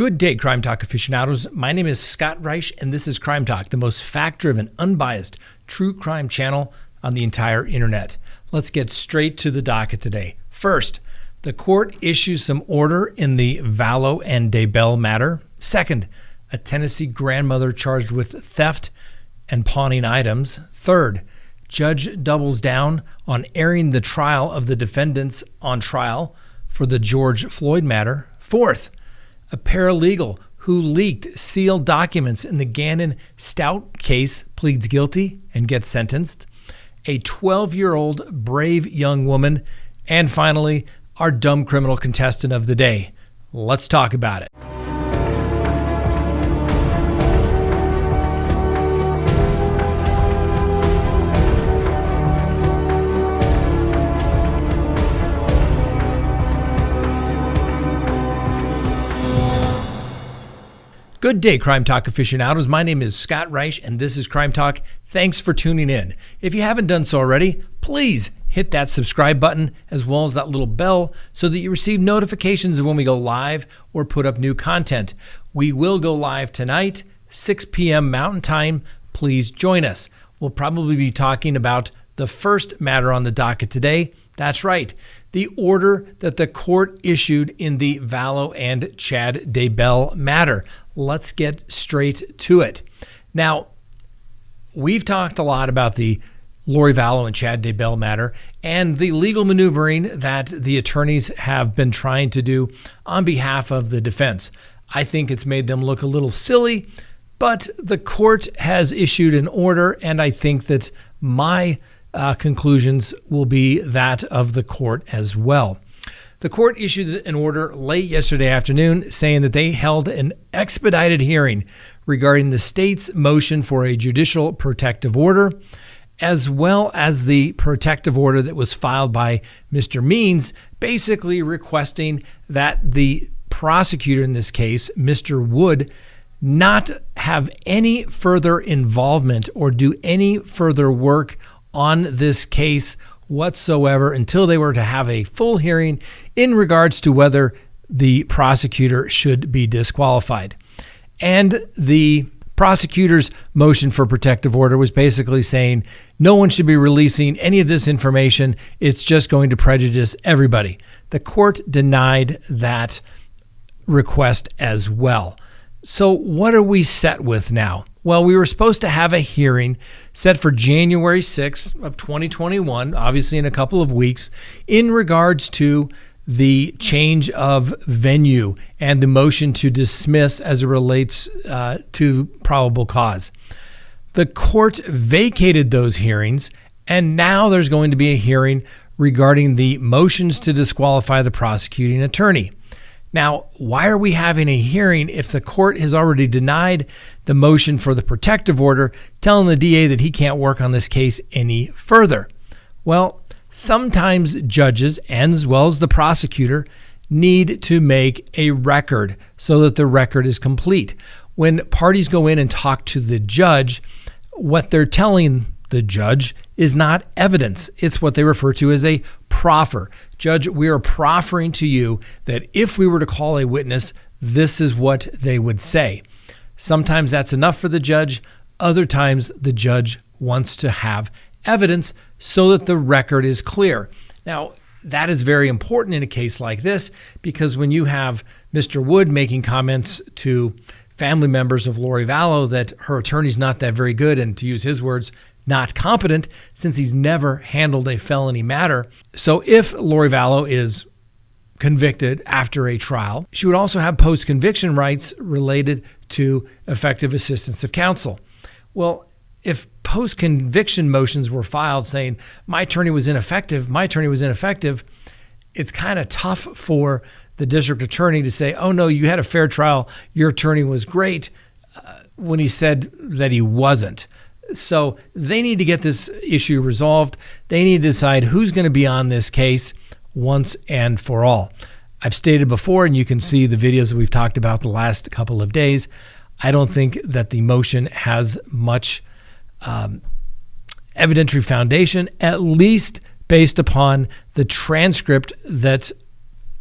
Good day, Crime Talk aficionados. My name is Scott Reisch, and this is Crime Talk, the most fact-driven, unbiased, true crime channel on the entire internet. Let's get straight to the docket today. First, the court issues some order in the Vallow and Daybell matter. Second, a Tennessee grandmother charged with theft and pawning items. Third, judge doubles down on airing the trial of the defendants on trial for the George Floyd matter. Fourth, a paralegal who leaked sealed documents in the Gannon Stout case pleads guilty and gets sentenced. A 12-year-old brave young woman. And finally, our dumb criminal contestant of the day. Let's talk about it. Good day, Crime Talk aficionados. My name is Scott Reisch, and this is Crime Talk. Thanks for tuning in. If you haven't done so already, please hit that subscribe button as well as that little bell so that you receive notifications when we go live or put up new content. We will go live tonight, 6 p.m. Mountain Time. Please join us. We'll probably be talking about the first matter on the docket today. That's right, the order that the court issued in the Vallow and Chad Daybell matter. Let's get straight to it. Now, we've talked a lot about the Lori Vallow and Chad Daybell matter and the legal maneuvering that the attorneys have been trying to do on behalf of the defense. I think it's made them look a little silly, but the court has issued an order, and I think that my conclusions will be that of the court as well. The court issued an order late yesterday afternoon saying that they held an expedited hearing regarding the state's motion for a judicial protective order, as well as the protective order that was filed by Mr. Means, basically requesting that the prosecutor in this case, Mr. Wood, not have any further involvement or do any further work on this case whatsoever until they were to have a full hearing in regards to whether the prosecutor should be disqualified. And the prosecutor's motion for protective order was basically saying no one should be releasing any of this information. It's just going to prejudice everybody. The court denied that request as well. So what are we set with now? Well, we were supposed to have a hearing set for January 6th of 2021, obviously in a couple of weeks, in regards to the change of venue and the motion to dismiss as it relates to probable cause. The court vacated those hearings, and now there's going to be a hearing regarding the motions to disqualify the prosecuting attorney. Now, why are we having a hearing if the court has already denied the motion for the protective order, telling the DA that he can't work on this case any further? Well, sometimes judges, and as well as the prosecutor, need to make a record so that the record is complete. When parties go in and talk to the judge, what they're telling the judge is not evidence. It's what they refer to as a proffer. Judge, we are proffering to you that if we were to call a witness, this is what they would say. Sometimes that's enough for the judge. Other times the judge wants to have evidence so that the record is clear. Now, that is very important in a case like this because when you have Mr. Wood making comments to family members of Lori Vallow that her attorney's not that very good, and to use his words, not competent, since he's never handled a felony matter. So if Lori Vallow is convicted after a trial, she would also have post-conviction rights related to effective assistance of counsel. Well, if post-conviction motions were filed saying, my attorney was ineffective, it's kind of tough for the district attorney to say, oh no, you had a fair trial, your attorney was great, when he said that he wasn't. So they need to get this issue resolved. They need to decide who's going to be on this case once and for all. I've stated before, and you can see the videos that we've talked about the last couple of days, I don't think that the motion has much evidentiary foundation, at least based upon the transcript that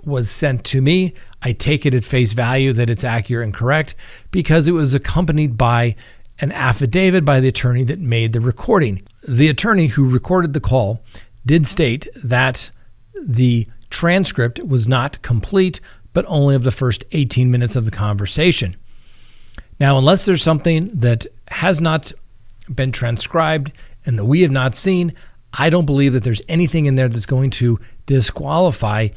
was sent to me. I take it at face value that it's accurate and correct because it was accompanied by an affidavit by the attorney that made the recording. The attorney who recorded the call did state that the transcript was not complete, but only of the first 18 minutes of the conversation. Now, unless there's something that has not been transcribed and that we have not seen, I don't believe that there's anything in there that's going to disqualify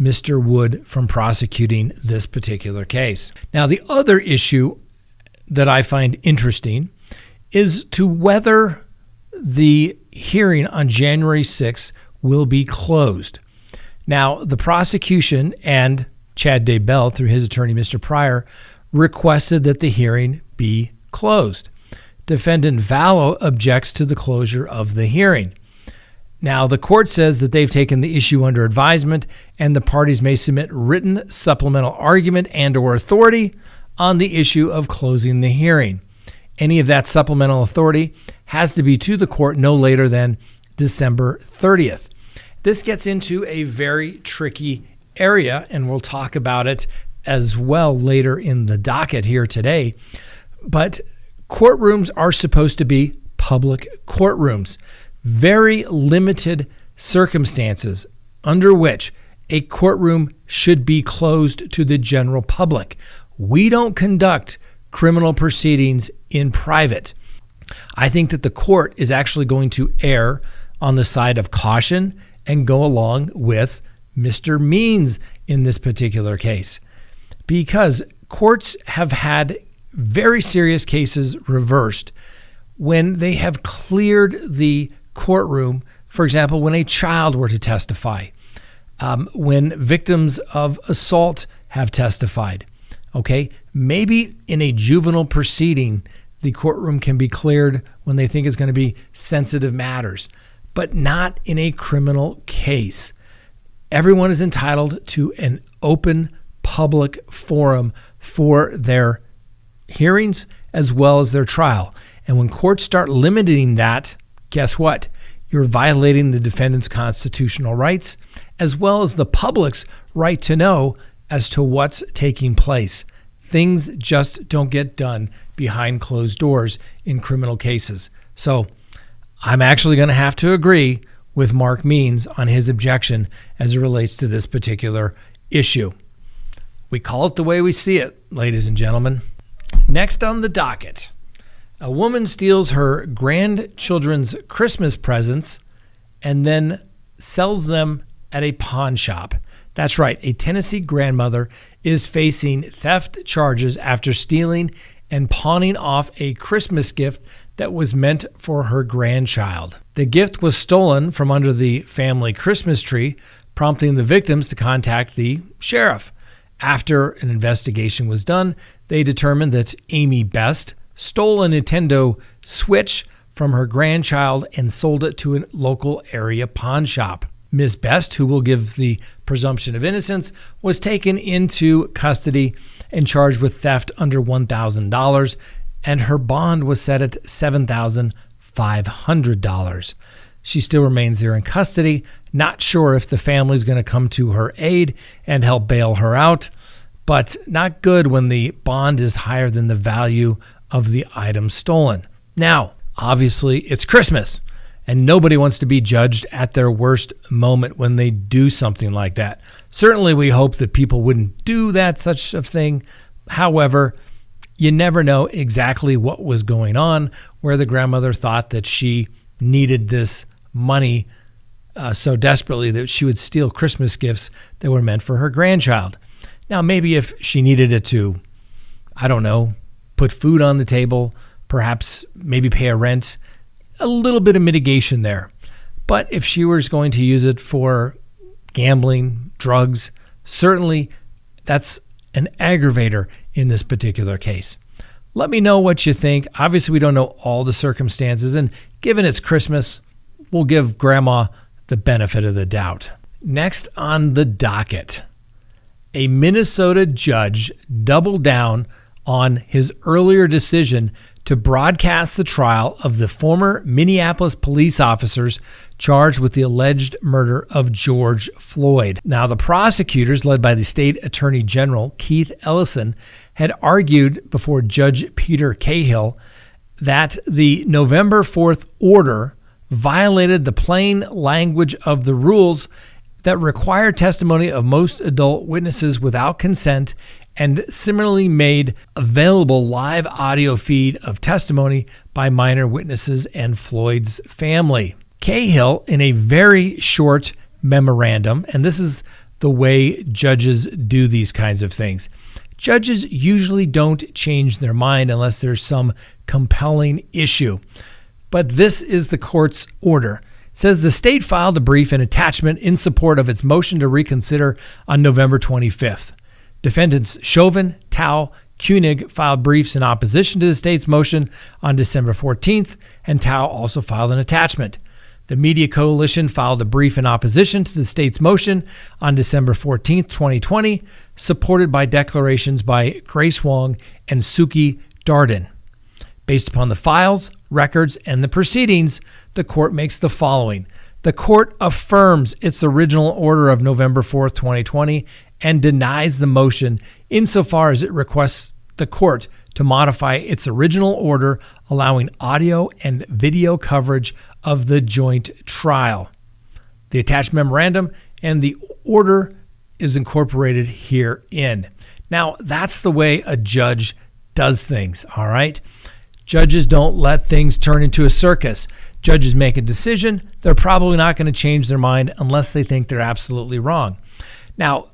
Mr. Wood from prosecuting this particular case. Now, the other issue that I find interesting is to whether the hearing on January 6th will be closed. Now, the prosecution and Chad Daybell, through his attorney, Mr. Pryor, requested that the hearing be closed. Defendant Vallow objects to the closure of the hearing. Now, the court says that they've taken the issue under advisement and the parties may submit written supplemental argument and/or authority on the issue of closing the hearing. Any of that supplemental authority has to be to the court no later than December 30th. This gets into a very tricky area, and we'll talk about it as well later in the docket here today. But courtrooms are supposed to be public courtrooms. Very limited circumstances under which a courtroom should be closed to the general public. We don't conduct criminal proceedings in private. I think that the court is actually going to err on the side of caution and go along with Mr. Means in this particular case, because courts have had very serious cases reversed when they have cleared the courtroom. For example, when a child were to testify, when victims of assault have testified. Okay, maybe in a juvenile proceeding, the courtroom can be cleared when they think it's going to be sensitive matters, but not in a criminal case. Everyone is entitled to an open public forum for their hearings as well as their trial. And when courts start limiting that, guess what? You're violating the defendant's constitutional rights as well as the public's right to know as to what's taking place. Things just don't get done behind closed doors in criminal cases. So I'm actually going to have to agree with Mark Means on his objection as it relates to this particular issue. We call it the way we see it, ladies and gentlemen. Next on the docket, a woman steals her grandchildren's Christmas presents and then sells them at a pawn shop. That's right, a Tennessee grandmother is facing theft charges after stealing and pawning off a Christmas gift that was meant for her grandchild. The gift was stolen from under the family Christmas tree, prompting the victims to contact the sheriff. After an investigation was done, they determined that Amy Best stole a Nintendo Switch from her grandchild and sold it to a local area pawn shop. Ms. Best, who will give the presumption of innocence, was taken into custody and charged with theft under $1,000, and her bond was set at $7,500. She still remains there in custody, not sure if the family is going to come to her aid and help bail her out, but not good when the bond is higher than the value of the item stolen. Now, obviously, it's Christmas, and nobody wants to be judged at their worst moment when they do something like that. Certainly, we hope that people wouldn't do that such a thing. However, you never know exactly what was going on, where the grandmother thought that she needed this money so desperately that she would steal Christmas gifts that were meant for her grandchild. Now, maybe if she needed it to, I don't know, put food on the table, perhaps maybe pay a rent, a little bit of mitigation there. But if she was going to use it for gambling, drugs, certainly that's an aggravator in this particular case. Let me know what you think. Obviously, we don't know all the circumstances, and given it's Christmas, we'll give Grandma the benefit of the doubt. Next on the docket, a Minnesota judge doubled down on his earlier decision to broadcast the trial of the former Minneapolis police officers charged with the alleged murder of George Floyd. Now, the prosecutors, led by the state attorney general, Keith Ellison, had argued before Judge Peter Cahill that the November 4th order violated the plain language of the rules that require testimony of most adult witnesses without consent, and similarly made available live audio feed of testimony by minor witnesses and Floyd's family. Cahill, in a very short memorandum, and this is the way judges do these kinds of things. Judges usually don't change their mind unless there's some compelling issue. But this is the court's order. It says the state filed a brief and attachment in support of its motion to reconsider on November 25th. Defendants Chauvin, Tao, Koenig filed briefs in opposition to the state's motion on December 14th, and Tao also filed an attachment. The Media Coalition filed a brief in opposition to the state's motion on December 14th, 2020, supported by declarations by Grace Wong and Suki Darden. Based upon the files, records, and the proceedings, the court makes the following. The court affirms its original order of November 4th, 2020, and denies the motion insofar as it requests the court to modify its original order, allowing audio and video coverage of the joint trial. The attached memorandum and the order is incorporated herein. Now, that's the way a judge does things, all right? Judges don't let things turn into a circus. Judges make a decision. They're probably not going to change their mind unless they think they're absolutely wrong. Now,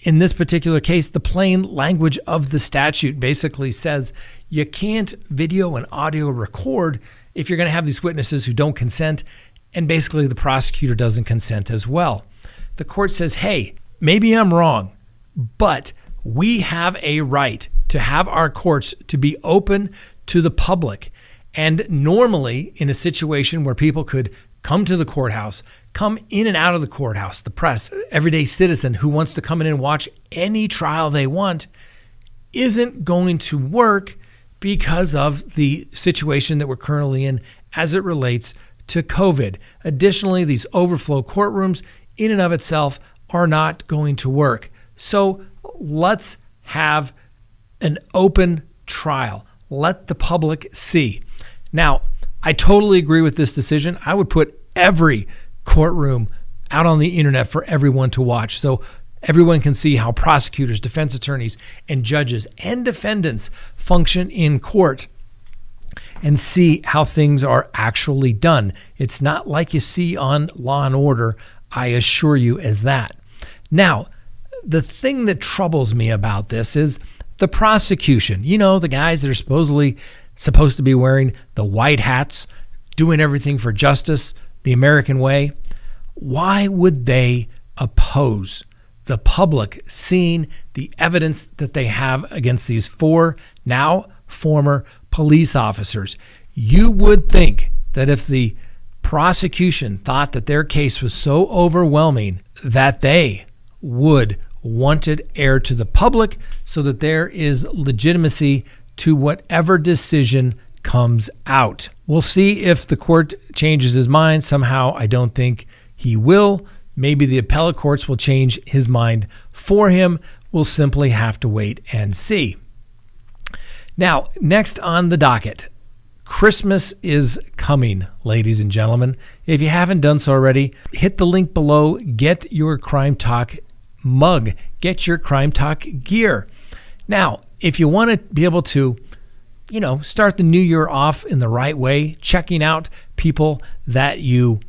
in this particular case, the plain language of the statute basically says you can't video and audio record if you're going to have these witnesses who don't consent, and basically the prosecutor doesn't consent as well. The court says, hey, maybe I'm wrong, but we have a right to have our courts to be open to the public. And normally in a situation where people could come to the courthouse, come in and out of the courthouse, the press, everyday citizen who wants to come in and watch any trial they want, isn't going to work because of the situation that we're currently in as it relates to COVID. Additionally, these overflow courtrooms in and of itself are not going to work. So let's have an open trial. Let the public see. Now, I totally agree with this decision. I would put every courtroom out on the internet for everyone to watch so everyone can see how prosecutors, defense attorneys, and judges and defendants function in court and see how things are actually done. It's not like you see on Law and Order, I assure you, as that. Now, the thing that troubles me about this is the prosecution. You know, the guys that are supposed to be wearing the white hats, doing everything for justice, the American way. Why would they oppose the public seeing the evidence that they have against these four now former police officers? You would think that if the prosecution thought that their case was so overwhelming that they would want it aired to the public so that there is legitimacy to whatever decision comes out. We'll see if the court changes his mind. Somehow, I don't think he will. Maybe the appellate courts will change his mind for him. We'll simply have to wait and see. Now, next on the docket, Christmas is coming, ladies and gentlemen. If you haven't done so already, hit the link below. Get your Crime Talk mug. Get your Crime Talk gear. Now, if you want to be able to, start the new year off in the right way, checking out people that you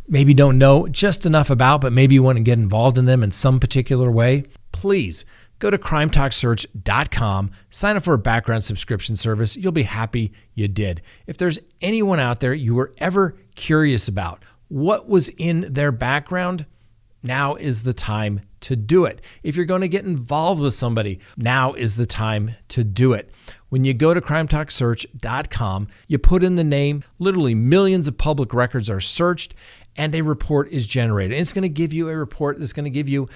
maybe don't know just enough about, but maybe you want to get involved in them in some particular way, please go to CrimeTalkSearch.com, sign up for a background subscription service. You'll be happy you did. If there's anyone out there you were ever curious about what was in their background, now is the time to do it. If you're going to get involved with somebody, now is the time to do it. When you go to CrimeTalkSearch.com, you put in the name, literally millions of public records are searched, and a report is generated. And it's going to give you a report that's going to give you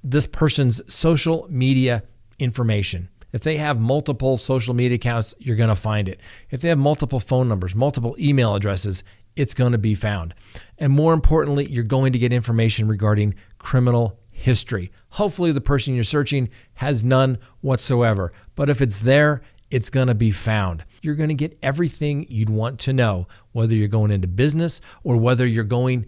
this person's social media information. If they have multiple social media accounts, you're going to find it. If they have multiple phone numbers, multiple email addresses, it's going to be found. And more importantly, you're going to get information regarding criminal history. Hopefully the person you're searching has none whatsoever. But if it's there, it's going to be found. You're going to get everything you'd want to know, whether you're going into business or whether you're going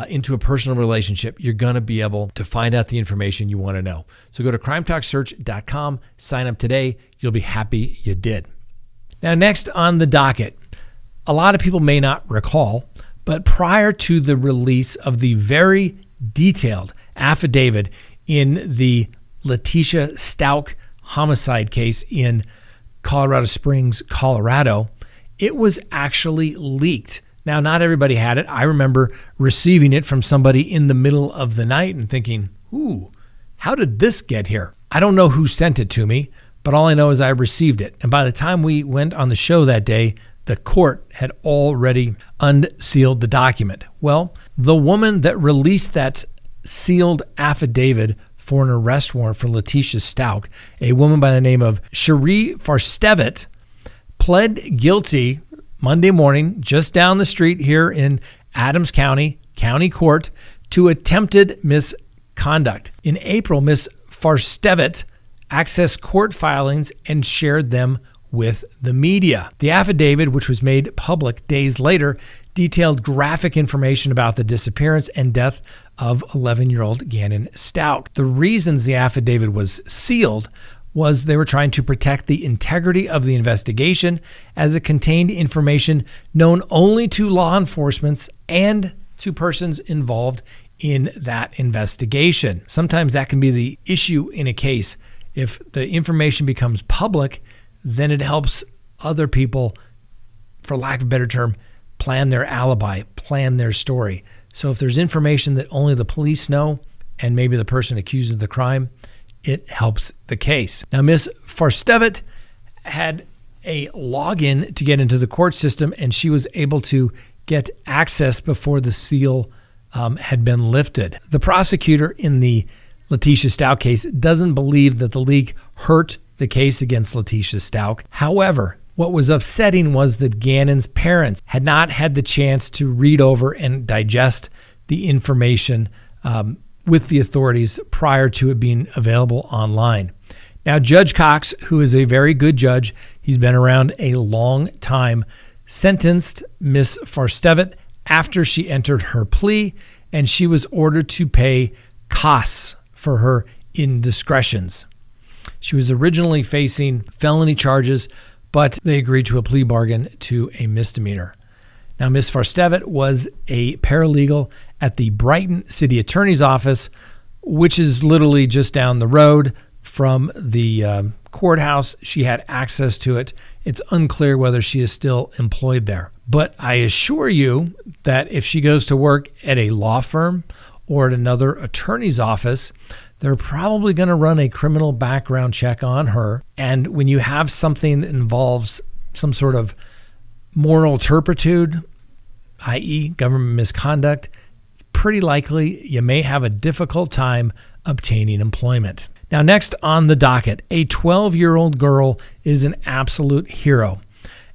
into a personal relationship. You're going to be able to find out the information you want to know. So go to crimetalksearch.com, sign up today. You'll be happy you did. Now, next on the docket, a lot of people may not recall, but prior to the release of the very detailed affidavit in the Letitia Stout homicide case in Colorado Springs, Colorado, it was actually leaked. Now, not everybody had it. I remember receiving it from somebody in the middle of the night and thinking, ooh, how did this get here? I don't know who sent it to me, but all I know is I received it. And by the time we went on the show that day, the court had already unsealed the document. Well, the woman that released that sealed affidavit for an arrest warrant for Letitia Stout, a woman by the name of Cherie Farstevet, pled guilty Monday morning just down the street here in Adams County Court to attempted misconduct. In April, Ms. Farstevet accessed court filings and shared them with the media. The affidavit, which was made public days later, detailed graphic information about the disappearance and death of 11-year-old Gannon Stout. The reasons the affidavit was sealed was they were trying to protect the integrity of the investigation, as it contained information known only to law enforcement and to persons involved in that investigation. Sometimes that can be the issue in a case. If the information becomes public, then it helps other people, for lack of a better term, plan their alibi, plan their story. So if there's information that only the police know and maybe the person accused of the crime, it helps the case. Now, Ms. Farstevet had a login to get into the court system, and she was able to get access before the seal had been lifted. The prosecutor in the Letitia Stout case doesn't believe that the leak hurt the case against Letitia Stout. However, what was upsetting was that Gannon's parents had not had the chance to read over and digest the information with the authorities prior to it being available online. Now, Judge Cox, who is a very good judge, he's been around a long time, sentenced Ms. Farstevet after she entered her plea, and she was ordered to pay costs for her indiscretions. She was originally facing felony charges, but they agreed to a plea bargain to a misdemeanor. Now, Ms. Farstevet was a paralegal at the Brighton City Attorney's Office, which is literally just down the road from the courthouse. She had access to it. It's unclear whether she is still employed there. But I assure you that if she goes to work at a law firm or at another attorney's office, they're probably going to run a criminal background check on her. And when you have something that involves some sort of moral turpitude, i.e. government misconduct, it's pretty likely you may have a difficult time obtaining employment. Now, next on the docket, a 12-year-old girl is an absolute hero.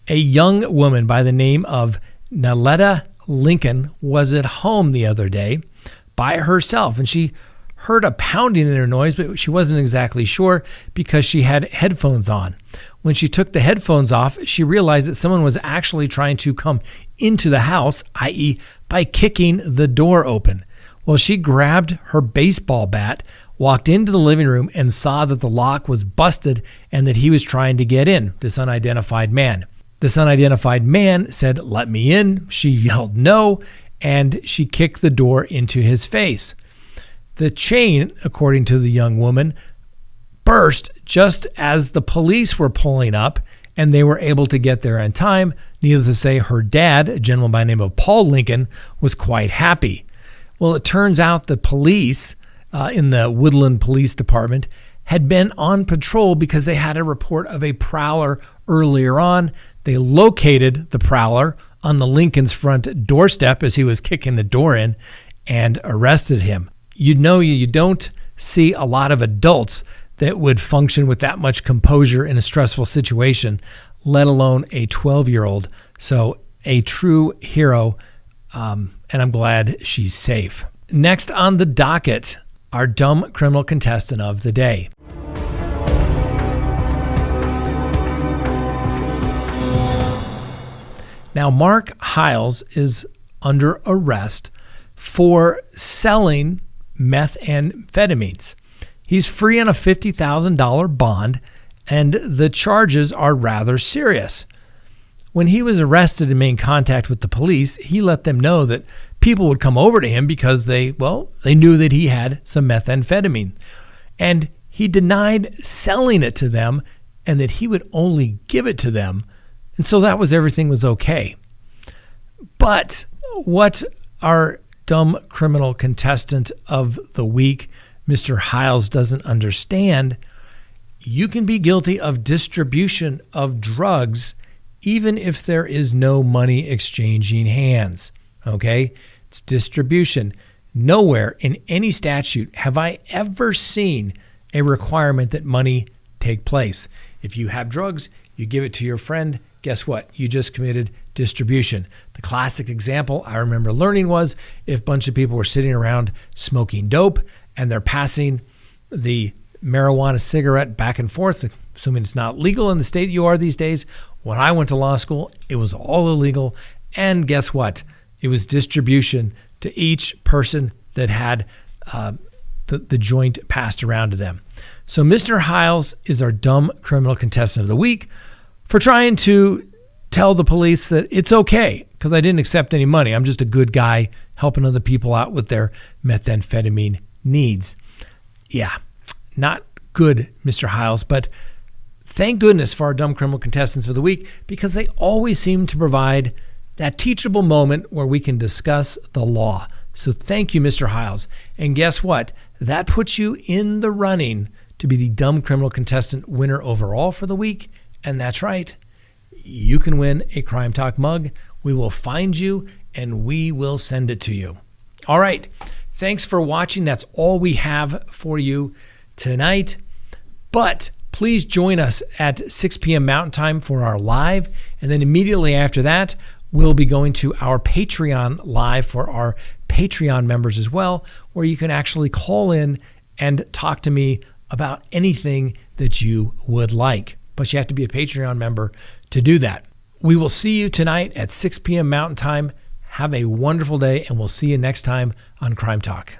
A young woman by the name of Naletta Lincoln was at home the other day by herself, and she heard a pounding in her noise, but she wasn't exactly sure because she had headphones on. When she took the headphones off, she realized that someone was actually trying to come into the house, i.e. by kicking the door open. Well, she grabbed her baseball bat, walked into the living room, and saw that the lock was busted and that he was trying to get in, this unidentified man. This unidentified man said, "Let me in." She yelled no, and she kicked the door into his face. The chain, according to the young woman, burst just as the police were pulling up, and they were able to get there in time. Needless to say, her dad, a gentleman by the name of Paul Lincoln, was quite happy. Well, it turns out the police in the Woodland Police Department had been on patrol because they had a report of a prowler earlier on. They located the prowler on the Lincoln's front doorstep as he was kicking the door in and arrested him. You know, you don't see a lot of adults that would function with that much composure in a stressful situation, let alone a 12-year-old. So a true hero, and I'm glad she's safe. Next on the docket, our dumb criminal contestant of the day. Now, Mark Hiles is under arrest for selling methamphetamines. He's free on a $50,000 bond, and the charges are rather serious. When he was arrested and made contact with the police, he let them know that people would come over to him because they knew that he had some methamphetamine. And he denied selling it to them and that he would only give it to them. And so that was everything was okay. But what our dumb criminal contestant of the week, Mr. Hiles, doesn't understand, you can be guilty of distribution of drugs even if there is no money exchanging hands. Okay? It's distribution. Nowhere in any statute have I ever seen a requirement that money take place. If you have drugs, you give it to your friend, guess what? You just committed distribution. The classic example I remember learning was if a bunch of people were sitting around smoking dope and they're passing the marijuana cigarette back and forth, assuming it's not legal in the state you are these days. When I went to law school, it was all illegal. And guess what? It was distribution to each person that had the joint passed around to them. So Mr. Hiles is our dumb criminal contestant of the week for trying to tell the police that it's okay because I didn't accept any money. I'm just a good guy helping other people out with their methamphetamine needs. Yeah, not good, Mr. Hiles, but thank goodness for our dumb criminal contestants of the week because they always seem to provide that teachable moment where we can discuss the law. So thank you, Mr. Hiles. And guess what? That puts you in the running to be the dumb criminal contestant winner overall for the week. And that's right. You can win a Crime Talk mug. We will find you and we will send it to you. All right. Thanks for watching. That's all we have for you tonight. But please join us at 6 p.m. Mountain Time for our live. And then immediately after that, we'll be going to our Patreon live for our Patreon members as well, where you can actually call in and talk to me about anything that you would like. But you have to be a Patreon member to do that. We will see you tonight at 6 p.m. Mountain Time. Have a wonderful day, and we'll see you next time on Crime Talk.